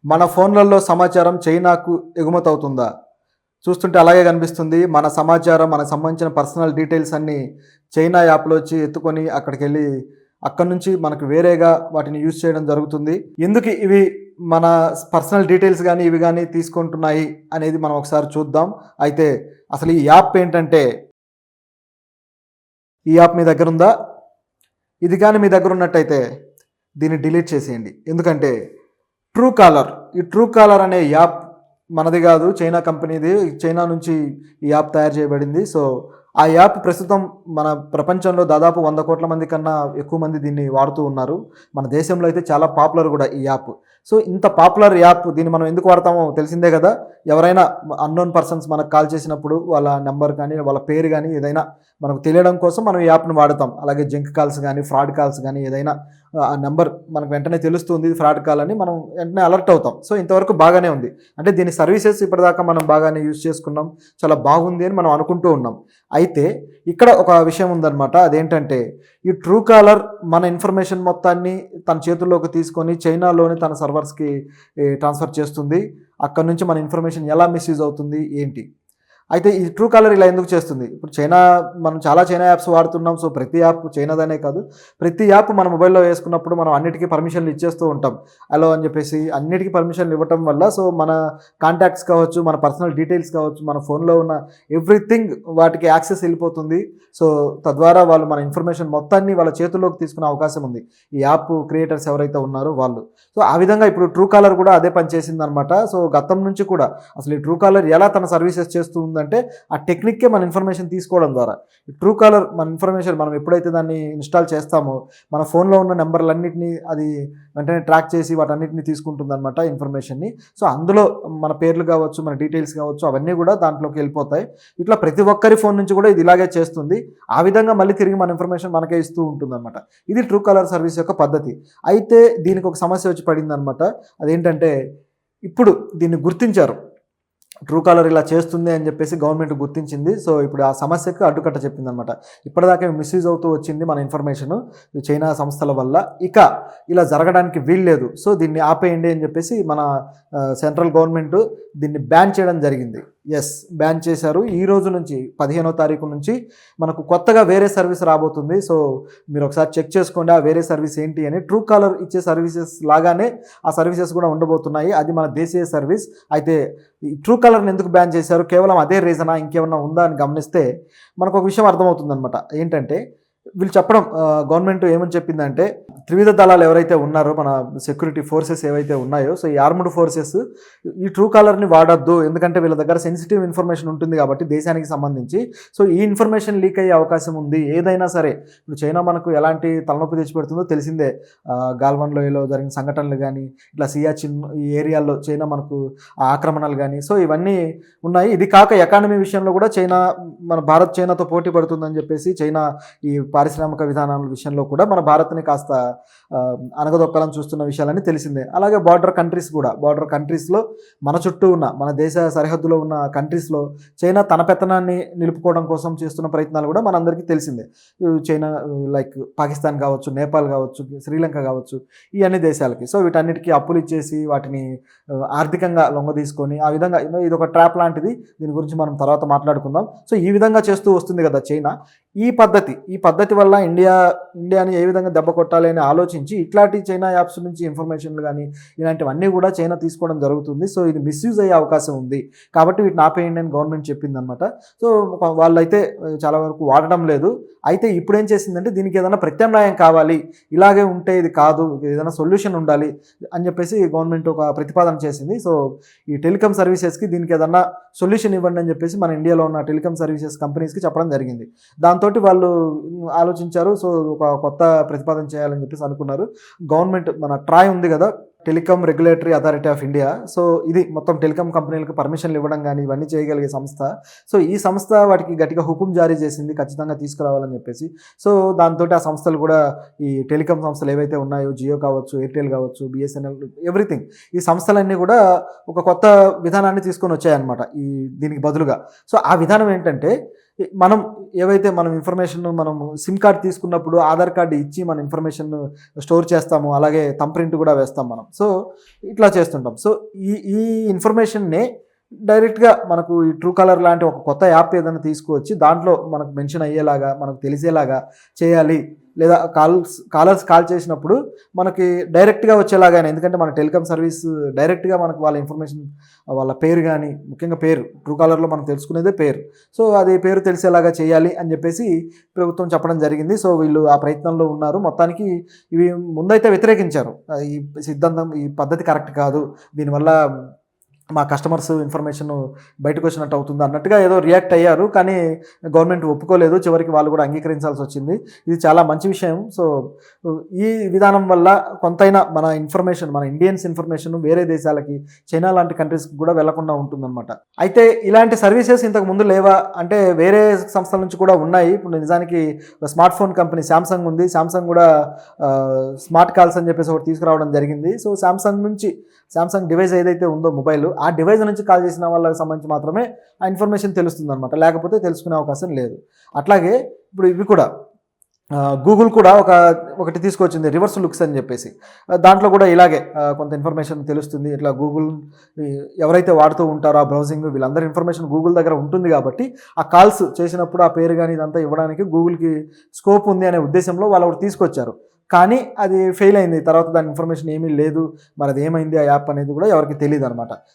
మన ఫోన్లలో సమాచారం చైనాకు ఎగుమతవుతుందా? చూస్తుంటే అలాగే కనిపిస్తుంది. మన సమాచారం, మనకు సంబంధించిన పర్సనల్ డీటెయిల్స్ అన్నీ చైనా యాప్‌లోంచి ఎత్తుకొని అక్కడికెళ్ళి, అక్కడి నుంచి మనకు వేరేగా వాటిని యూజ్ చేయడం జరుగుతుంది. ఎందుకు ఇవి మన పర్సనల్ డీటెయిల్స్ గానీ, ఇవి గానీ తీసుకుంటున్నాయి అనేది మనం ఒకసారి చూద్దాం. అయితే అసలు ఈ యాప్ ఏంటంటే, ఈ యాప్ మీ దగ్గరుందా? ఇది గానీ మీ దగ్గరున్నట్టయితే దీన్ని డిలీట్ చేసేయండి. ఎందుకంటే ట్రూ కాలర్, ఈ ట్రూ కాలర్ అనే యాప్ మనది కాదు, చైనా కంపెనీది. చైనా నుంచి ఈ యాప్ తయారు చేయబడింది. సో ఆ యాప్ ప్రస్తుతం మన ప్రపంచంలో దాదాపు 100 కోట్ల మంది కన్నా ఎక్కువ మంది దీన్ని వాడుతూ ఉన్నారు. మన దేశంలో అయితే చాలా పాపులర్ కూడా ఈ యాప్. సో ఇంత పాపులర్ యాప్, దీన్ని మనం ఎందుకు వాడతామో తెలిసిందే కదా. ఎవరైనా అన్నోన్ పర్సన్స్ మనకు కాల్ చేసినప్పుడు వాళ్ళ నెంబర్ కానీ, వాళ్ళ పేరు కానీ ఏదైనా మనకు తెలియడం కోసం మనం ఈ యాప్ను వాడతాం. అలాగే జంక్ కాల్స్ కానీ, ఫ్రాడ్ కాల్స్ కానీ ఏదైనా ఆ నెంబర్ మనకు వెంటనే తెలుస్తుంది ఇది ఫ్రాడ్ కాల్ అని, మనం వెంటనే అలర్ట్ అవుతాం. సో ఇంతవరకు బాగానే ఉంది. అంటే దీని సర్వీసెస్ ఇప్పటిదాకా మనం బాగానే యూజ్ చేసుకున్నాం, చాలా బాగుంది అని మనం అనుకుంటూ ఉన్నాం. అయితే ఇక్కడ ఒక విషయం ఉందన్నమాట. అదేంటంటే ఈ ట్రూ కాలర్ మన ఇన్ఫర్మేషన్ మొత్తాన్ని తన చేతుల్లోకి తీసుకొని చైనాలోని తన సర్వర్స్కి ట్రాన్స్ఫర్ చేస్తుంది. అక్కడ నుంచి మన ఇన్ఫర్మేషన్ ఎలా మిస్యూజ్ అవుతుంది ఏంటి. అయితే ఈ ట్రూ కాలర్ ఇలా ఎందుకు చేస్తుంది? ఇప్పుడు మనం చాలా చైనా యాప్స్ వాడుతున్నాం. సో ప్రతి యాప్ చైనాదనే కాదు, ప్రతి యాప్ మన మొబైల్లో వేసుకున్నప్పుడు మనం అన్నిటికీ పర్మిషన్లు ఇచ్చేస్తూ ఉంటాం. అలో అని చెప్పేసి అన్నిటికీ పర్మిషన్లు ఇవ్వటం వల్ల సో మన కాంటాక్ట్స్ కావచ్చు, మన పర్సనల్ డీటెయిల్స్ కావచ్చు, మన ఫోన్లో ఉన్న ఎవ్రీథింగ్ వాటికి యాక్సెస్ వెళ్ళిపోతుంది. సో తద్వారా వాళ్ళు మన ఇన్ఫర్మేషన్ మొత్తాన్ని వాళ్ళ చేతుల్లోకి తీసుకునే అవకాశం ఉంది, ఈ యాప్ క్రియేటర్స్ ఎవరైతే ఉన్నారో వాళ్ళు. సో ఆ విధంగా ఇప్పుడు ట్రూ కాలర్ కూడా అదే పని చేసిందనమాట. సో గతం నుంచి కూడా అసలు ఈ ట్రూ కాలర్ ఎలా తన సర్వీసెస్ చేస్తూ ఉందంటే, ఆ టెక్నిక్కే మన ఇన్ఫర్మేషన్ తీసుకోవడం ద్వారా ట్రూ కాలర్ మన ఇన్ఫర్మేషన్ మనం ఎప్పుడైతే దాన్ని ఇన్స్టాల్ చేస్తామో మన ఫోన్లో ఉన్న నెంబర్లన్నింటినీ అది వెంటనే ట్రాక్ చేసి వాటన్నిటిని తీసుకుంటుంది అనమాట ఇన్ఫర్మేషన్ని. సో అందులో మన పేర్లు కావచ్చు, మన డీటెయిల్స్ కావచ్చు, అవన్నీ కూడా దాంట్లోకి వెళ్ళిపోతాయి. ఇట్లా ప్రతి ఒక్కరి ఫోన్ నుంచి కూడా ఇది ఇలాగే చేస్తుంది. ఆ విధంగా మళ్ళీ తిరిగి మన ఇన్ఫర్మేషన్ మనకే ఇస్తూ ఉంటుంది అనమాట. ఇది ట్రూ కాలర్ సర్వీస్ యొక్క పద్ధతి. అయితే దీనికి ఒక సమస్య వచ్చి పడింది అనమాట. అదేంటంటే ఇప్పుడు దీన్ని గుర్తించారు, ట్రూ కాలర్ ఇలా చేస్తుంది అని చెప్పేసి గవర్నమెంట్ గుర్తించింది. సో ఇప్పుడు ఆ సమస్యకు అడ్డుకట్ట చెప్పిందనమాట. ఇప్పటిదాకా మిస్యూజ్ అవుతూ వచ్చింది మన ఇన్ఫర్మేషను చైనా సంస్థల వల్ల, ఇక ఇలా జరగడానికి వీల్లేదు. సో దీన్ని ఆపేయండి అని చెప్పేసి మన సెంట్రల్ గవర్నమెంట్ దీన్ని బ్యాన్ చేయడం జరిగింది. బ్యాన్ చేశారు. ఈ రోజు నుంచి 15వ తారీఖు నుంచి మనకు కొత్తగా వేరే సర్వీస్ రాబోతుంది. సో మీరు ఒకసారి చెక్ చేసుకోండి ఆ వేరే సర్వీస్ ఏంటి అని. ట్రూ కాలర్ ఇచ్చే సర్వీసెస్ లాగానే ఆ సర్వీసెస్ కూడా ఉండబోతున్నాయి. అది మన దేశీయ సర్వీస్. అయితే ఈ ట్రూ కాలర్ని ఎందుకు బ్యాన్ చేశారు, కేవలం అదే రీజనా, ఇంకేమన్నా ఉందా అని గమనిస్తే మనకు ఒక విషయం అర్థమవుతుంది అనమాట. ఏంటంటే వీళ్ళు చెప్పడం, గవర్నమెంట్ ఏమని చెప్పిందంటే, త్రివిధ దళాలు ఎవరైతే ఉన్నారో మన సెక్యూరిటీ ఫోర్సెస్ ఏవైతే ఉన్నాయో, సో ఈ ఆర్మ్డ్ ఫోర్సెస్ ఈ ట్రూ కాలర్ని వాడొద్దు. ఎందుకంటే వీళ్ళ దగ్గర సెన్సిటివ్ ఇన్ఫర్మేషన్ ఉంటుంది కాబట్టి దేశానికి సంబంధించి. సో ఈ ఇన్ఫర్మేషన్ లీక్ అయ్యే అవకాశం ఉంది. ఏదైనా సరే ఇప్పుడు చైనా మనకు ఎలాంటి తలనొప్పి తెచ్చిపెడుతుందో తెలిసిందే. గాల్వాన్ లోయలో జరిగిన సంఘటనలు కానీ, ఇట్లా సియాచిన్ ఈ ఏరియాల్లో చైనా మనకు ఆక్రమణలు కానీ, సో ఇవన్నీ ఉన్నాయి. ఇది కాక ఎకానమీ విషయంలో కూడా మన భారత్ చైనాతో పోటీ పడుతుందని చెప్పేసి చైనా ఈ పారిశ్రామిక విధానాల విషయంలో కూడా మన భారత్ని కాస్త అనగదొక్కాలని చూస్తున్న విషయాలన్నీ తెలిసిందే. అలాగే బార్డర్ కంట్రీస్లో మన చుట్టూ ఉన్న మన దేశ సరిహద్దులో ఉన్న కంట్రీస్లో చైనా తన పెత్తనాన్ని నిలుపుకోవడం కోసం చేస్తున్న ప్రయత్నాలు కూడా మనందరికీ తెలిసిందే. చైనా లైక్ పాకిస్తాన్ కావచ్చు, నేపాల్ కావచ్చు, శ్రీలంక కావచ్చు, ఈ అన్ని దేశాలకి సో వీటన్నిటికీ అప్పులు ఇచ్చేసి వాటిని ఆర్థికంగా లొంగదీసుకొని ఆ విధంగా ఇది ఒక ట్రాప్ లాంటిది. దీని గురించి మనం తర్వాత మాట్లాడుకుందాం. సో ఈ విధంగా చేస్తూ వస్తుంది కదా చైనా. ఈ పద్ధతి వల్ల ఇండియాని ఏ విధంగా దెబ్బ కొట్టాలి అని ఆలోచించి ఇట్లాంటి చైనా యాప్స్ నుంచి ఇన్ఫర్మేషన్లు కానీ ఇలాంటివన్నీ కూడా చైనా తీసుకోవడం జరుగుతుంది. సో ఇది మిస్యూజ్ అయ్యే అవకాశం ఉంది కాబట్టి వీటిని ఆపేయండి అని గవర్నమెంట్ చెప్పిందనమాట. సో వాళ్ళైతే చాలా వరకు వాడడం లేదు. అయితే ఇప్పుడు ఏం చేసిందంటే దీనికి ఏదైనా ప్రత్యామ్నాయం కావాలి, ఇలాగే ఉంటే ఇది కాదు, ఏదైనా సొల్యూషన్ ఉండాలి అని చెప్పేసి గవర్నమెంట్ ఒక ప్రతిపాదన చేసింది. సో ఈ టెలికాం సర్వీసెస్కి దీనికి ఏదన్నా సొల్యూషన్ ఇవ్వండి అని చెప్పేసి మన ఇండియాలో ఉన్న టెలికాం సర్వీసెస్ కంపెనీస్కి చెప్పడం జరిగింది. దాంతో వాళ్ళు ఆలోచించారు. సో ఒక కొత్త ప్రతిపాదన చేయాలని చెప్పేసి అనుకున్నారు. గవర్నమెంట్ మన ట్రాయ్ ఉంది కదా, telecom regulatory authority of India. So ఇది మొత్తం టెలికాం కంపెనీలకు పర్మిషన్లు ఇవ్వడం కానీ ఇవన్నీ చేయగలిగే సంస్థ. సో ఈ సంస్థ వాటికి గట్టిగా హుకుం జారీ చేసింది ఖచ్చితంగా తీసుకురావాలని చెప్పేసి. సో దాంతో ఆ సంస్థలు కూడా ఈ టెలికాం సంస్థలు ఏవైతే ఉన్నాయో, జియో కావచ్చు, ఎయిర్టెల్ కావచ్చు, బిఎస్ఎన్ఎల్, ఎవ్రీథింగ్, ఈ సంస్థలన్నీ కూడా ఒక కొత్త విధానాన్ని తీసుకొని వచ్చాయన్నమాట దీనికి బదులుగా. సో ఆ విధానం ఏంటంటే మనం ఏవైతే మనం ఇన్ఫర్మేషన్ మనం సిమ్ కార్డ్ తీసుకున్నప్పుడు ఆధార్ కార్డు ఇచ్చి మన ఇన్ఫర్మేషన్ స్టోర్ చేస్తాము, అలాగే థంబ్ ప్రింట్ కూడా వేస్తాం మనం. సో ఇట్లా చేస్తుంటాం. సో ఈ ఇన్ఫర్మేషన్నే డైరెక్ట్గా మనకు ఈ ట్రూ కాలర్ లాంటి ఒక కొత్త యాప్ ఏదైనా తీసుకువచ్చి దాంట్లో మనకు మెన్షన్ అయ్యేలాగా మనకు తెలిసేలాగా చేయాలి. లేదా కాలర్స్ కాల్ చేసినప్పుడు మనకి డైరెక్ట్గా వచ్చేలాగానే, ఎందుకంటే మన టెలికాం సర్వీస్ డైరెక్ట్గా మనకు వాళ్ళ ఇన్ఫర్మేషన్ వాళ్ళ పేరు కానీ, ముఖ్యంగా పేరు ట్రూ కాలర్లో మనం తెలుసుకునేదే పేరు. సో అది పేరు తెలిసేలాగా చేయాలి అని చెప్పేసి ప్రభుత్వం చెప్పడం జరిగింది. సో వీళ్ళు ఆ ప్రయత్నంలో ఉన్నారు. మొత్తానికి ఇవి ముందైతే వ్యతిరేకించారు. ఈ సిద్ధాంతం, ఈ పద్ధతి కరెక్ట్ కాదు, దీనివల్ల మా కస్టమర్స్ ఇన్ఫర్మేషన్ బయటకు వచ్చినట్టు అవుతుంది అన్నట్టుగా ఏదో రియాక్ట్ అయ్యారు. కానీ గవర్నమెంట్ ఒప్పుకోలేదు. చివరికి వాళ్ళు కూడా అంగీకరించాల్సి వచ్చింది. ఇది చాలా మంచి విషయం. సో ఈ విధానం వల్ల కొంతైనా మన ఇన్ఫర్మేషన్, మన ఇండియన్స్ ఇన్ఫర్మేషన్ వేరే దేశాలకి, చైనా లాంటి కంట్రీస్కి కూడా వెళ్లకుండా ఉంటుందన్నమాట. అయితే ఇలాంటి సర్వీసెస్ ఇంతకు ముందు లేవా అంటే వేరే సంస్థల నుంచి కూడా ఉన్నాయి. ఇప్పుడు నిజానికి స్మార్ట్ ఫోన్ కంపెనీ శాంసంగ్ ఉంది. శాంసంగ్ కూడా స్మార్ట్ కాల్స్ అని చెప్పేసి ఒకటి తీసుకురావడం జరిగింది. సో శాంసంగ్ డివైస్ ఏదైతే ఉందో మొబైల్, ఆ డివైస్ నుంచి కాల్ చేసిన వాళ్ళకి సంబంధించి మాత్రమే ఆ ఇన్ఫర్మేషన్ తెలుస్తుంది అనమాట. లేకపోతే తెలుసుకునే అవకాశం లేదు. అట్లాగే ఇప్పుడు ఇవి కూడా గూగుల్ కూడా ఒకటి తీసుకొచ్చింది, రివర్స్ లుక్స్ అని చెప్పేసి. దాంట్లో కూడా ఇలాగే కొంత ఇన్ఫర్మేషన్ తెలుస్తుంది. ఇట్లా గూగుల్ ఎవరైతే వాడుతూ ఉంటారో ఆ బ్రౌజింగ్, వీళ్ళందరి ఇన్ఫర్మేషన్ గూగుల్ దగ్గర ఉంటుంది కాబట్టి ఆ కాల్స్ చేసినప్పుడు ఆ పేరు కానీ ఇదంతా ఇవ్వడానికి గూగుల్కి స్కోప్ ఉంది అనే ఉద్దేశంలో వాళ్ళు ఒకటి తీసుకొచ్చారు. కానీ అది ఫెయిల్ అయింది. తర్వాత దాని ఇన్ఫర్మేషన్ ఏమీ లేదు. మరి అది ఏమైంది ఆ యాప్ అనేది కూడా ఎవరికి తెలియదు అనమాట.